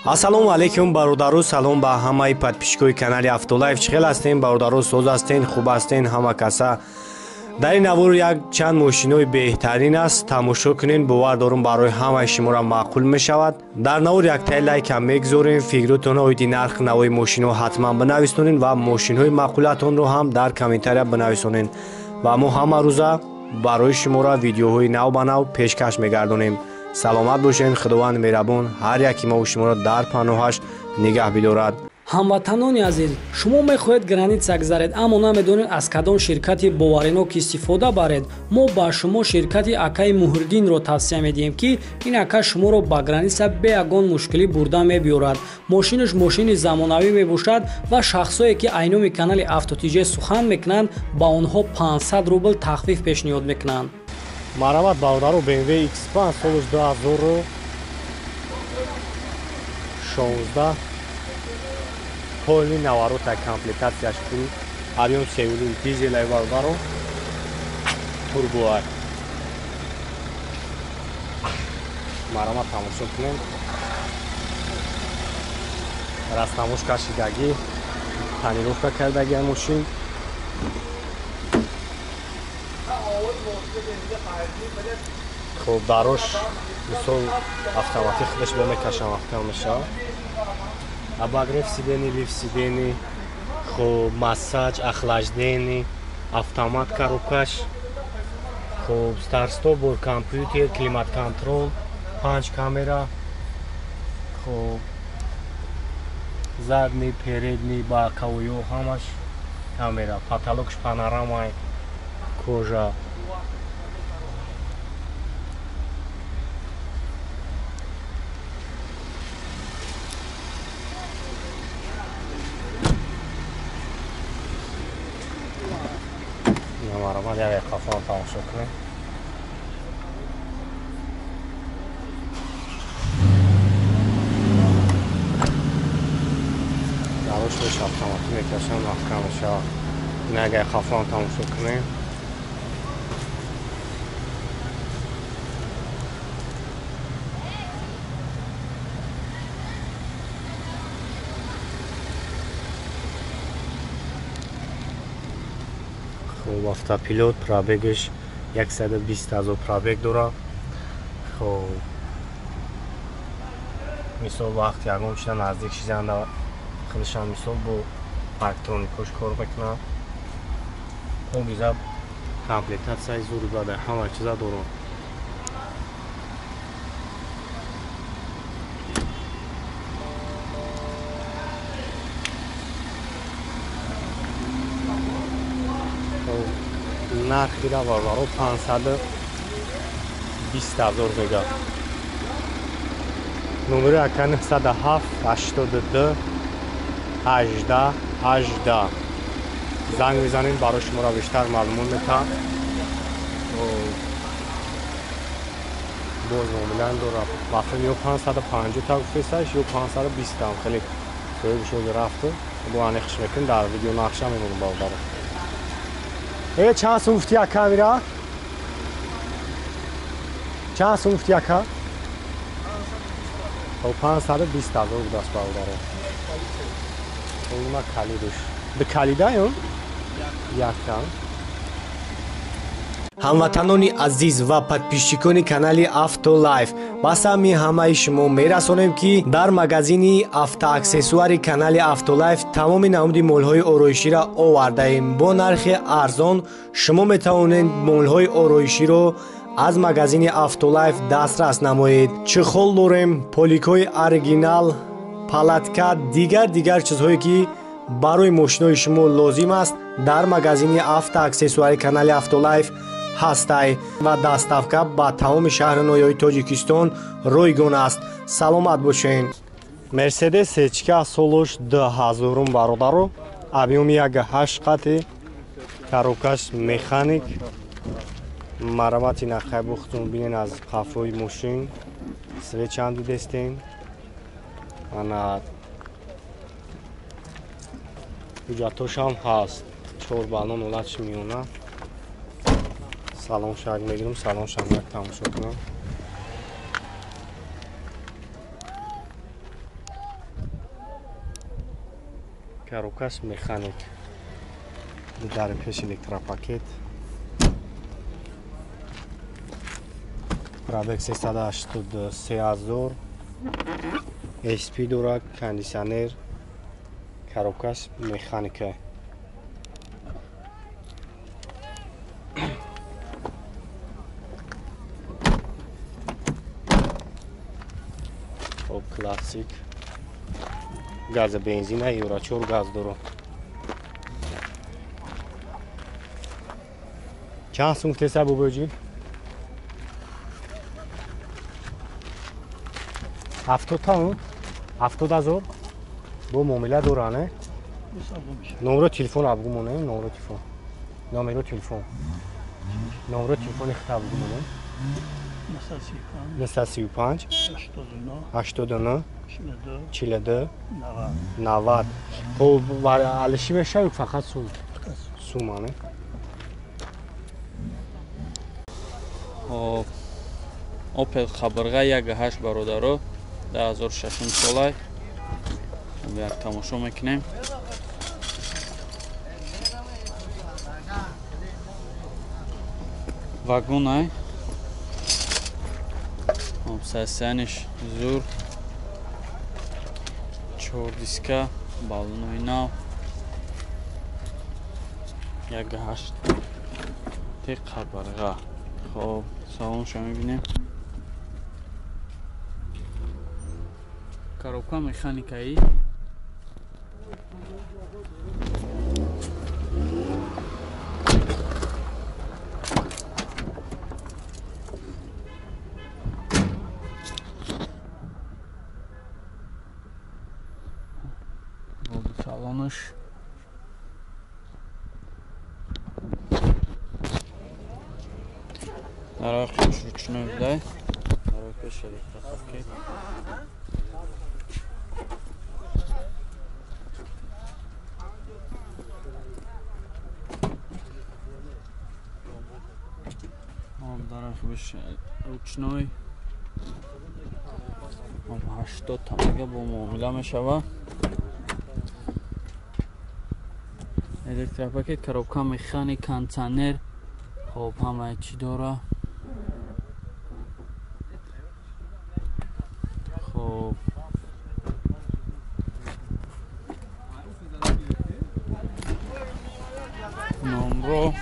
ассалому алайкум бародару, салом ба ҳамаи подписчикои канали Автолайф. Чӣ хел ҳастен бародару? Соз ҳастен, хуб ҳастен ҳама каса? дар ин навор як чанд мошинои беҳтарин аст. тамошо кунен, бовар дорум барои ҳамаи шуморо маъқул мешавад. дар навор яктай лайка мегузорем, фикротонро оиди нарх навои мошинҳо ҳатман бинависонен ва мошинҳои маъқулатонро ҳам дар комментария бинависонен ва мо ҳама рӯза барои шуморо видеоҳои нав ба нав пешкаш мегардонем. саломат бошед, худованд меҳрабон ҳар яки мо шуморо дар паноҳаш нигаҳ бидорад. ҳамватанони азиз, шумо мехоҳед граница гузаред, аммо намедонед аз кадом ширкати боваринок истифода баред. мо ба шумо ширкати акаи муҳриддинро тавсия медиҳем, ки ин ака шуморо ба граница бе ягон мушкилӣ бурда мебиёрад. мошинаш мошини замонавӣ мебошад ва шахсое ки айноми канали автотиҷе сухан мекунанд, ба онҳо 500 рубл тахфиф пешниҳод мекунанд. Марават бародару BMW X5 солаш 2016 полни наворота комплектацияш пури авион севули дизелай бародару турбоай. Марават тамошо кунем. Раснамошка шидаги, тонировка кардаги мошин. خب براش مثل автоматик خودش بمکشم وقتی میشه. اباگریف سیدنی، لیف سیدنی، خب مساج، اخلاجدنی، автомат коробкаш. خب старт стоп бор компьютер, климат контрол, панч камера. خب задний, передний, боковой ҳамаш камера. потолокш панорамай, кожа. Марамад як қафон тамошо кунем. дарош меш автоматӣ мекашам маҳкам мешавад. ин як қафон тамошо кунем. خب автопилот пробегаш 120 000 пробег дорад. خب мисол вақт ягон чиза наздик шизанда худшам мисол бо электроникаш кор мекунад. ҳогиза комплектатсияи зури бада ҳама чиза дорад. нархи ра баро 520 000 мегӯяд. номери ака 907 82 18 18 занг мезанед, барои шуморо бештар маълумот метаҳад. боз номилан дорад. мафҳум ё 550 та гуфтесаш ё 520 там хеле соҳибшоги рафту бо анехш мекунем. дар видео нақша мемонем бародаро. چند سوم گفتی اکا میرا؟ چند سوم گفتی اکا؟ خب 520 000 دست برادره. اون کلیدش. به کلیده اون؟ یک کم. ҳамватанони азиз ва подписчикони канали Автолайф, ба сами ҳамаи шумо мерасонем ки дар магазини автоаксессуари канали Автолайф тамоми намуди молҳои ороиширо овардаем. бо нархи арзон шумо метавонед молҳои ороиширо аз магазини Автолайф дастрас намоед. чихол дорем, поликҳои оригинал, палатка, дигар чизҳое ки барои мошинои шумо лозим аст дар магазини автоаксессуари канали Автолайф ҳастай ва даставка ба тамоми шаҳри ноёи Тоҷикистон ройгон аст. саломат бошед. Мерседес H-ка солош 2000 бародаро. объёми 8 қати, коробкаш механик. маравати нақай бухтун бинен аз қафои мошин. свечан дидестен. ана ҳуҷҷатошам ҳаст. 4 балон олатш миёна. салон шаг мегирам, салон шаг тамошо кунам. коробкаш механик. Дар пеш электропакет. Пробег 383,000. SP дорад, кондиционер. Коробкаш механика. Классик. Газа бензина, Евро 4 газ дорад. چند سوم تسا بوجی 70 تا 70,000 بو معامله دورانه نمره تلفن ابگو مونه نمره تلفن نمره تلفن خطاب مونه 935 89 42 90 خب علشی بشه فقط سومانه Opel Xabarga 1.8 бародаро 2006 солай як тамошо мекунем вагонай обсасяниш зур 4 диска балонои нав 1.8 те Xabarga خب салоншо мебинем коробка механикаи салонш Дарахш ручной дай. Дарахш электропакет. Дарахш ручной. 80 тамага бо муомила мешава. Электропакет, коробка механик, кондиционер. خب همه چی داره خب نمرو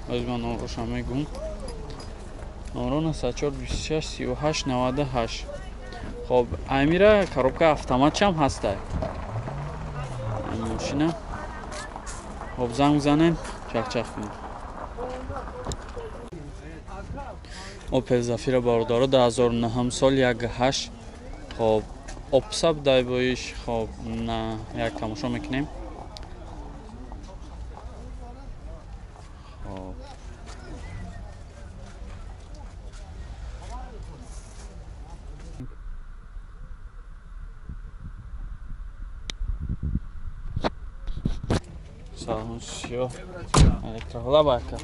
از من نمروش هم میگم نمرو 94 26 38 98 خب امیره коробка автомат هم هسته این ماشینه خب زنگ زنیم چخ کنیم Opel Zafira бародаро 2009 сол 1.8 хоб обсаб дай боиш хоб на як тамошо мекунем хоб салон всё электровлабака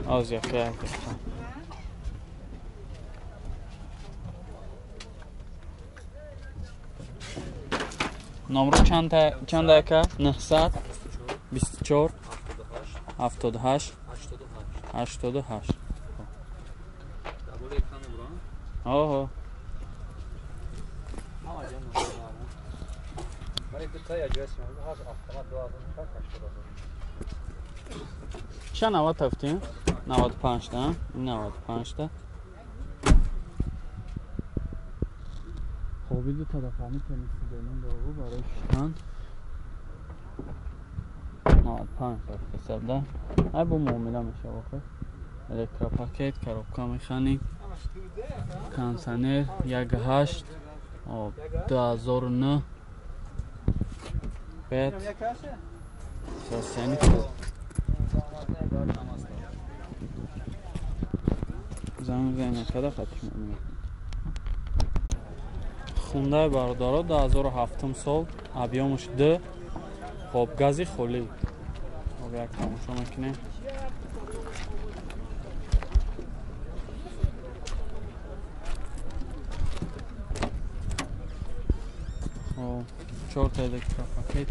Az yakaya gittim. Номер чанд яка? 900 24 78 88. Ого. چه 90 هفتیم؟ 95 تا 95 تا خوبی دو طرفانی تنیسی داریم دارو برای شدن 95 تا حساب ده های با معامله میشه واقع الکتروپاکت коробка механик кондиционер 1.8 2009 5 сосяник زنگ کده خطش می‌کنم خونده بردارا 2007 سال объемش 2 خب гази خالی خب یک تماشا میکنیم خب 4 تا الکتروپاکت،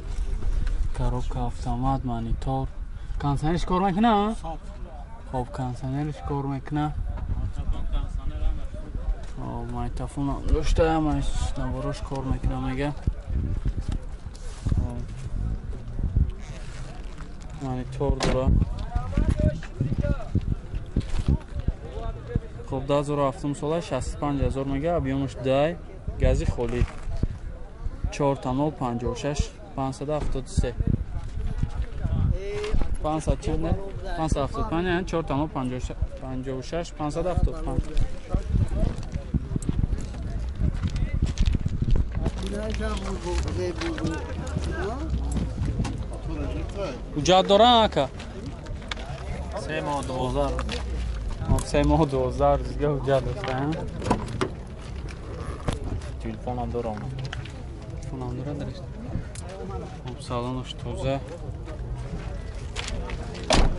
коробка автомат، монитор. Кондиционерش کار میکنه؟ خب کانسانرش کار میکنه. مایتافون هم داشته، نواراش کار میکنه میگه. مانیتور داره. خب 2007 ساله 65000 میگه. ابیومش 10 گازی خالی 4 تا 056 573 500 چند 575 یعنی 4 تا 056 575. حجت داره اکا 3 ماه 2000 3 ماه 2000 دیگه حجت داشته. تلفن هم دارم. تلفن هم داره درش. خب سالانش تازه.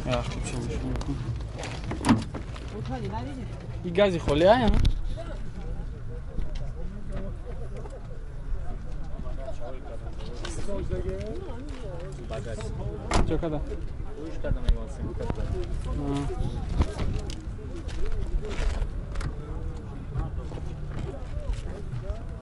یا خوب چمش میکن. این گازی خالی هست؟ چه کده؟ روش کردم ایوان سیم کرده.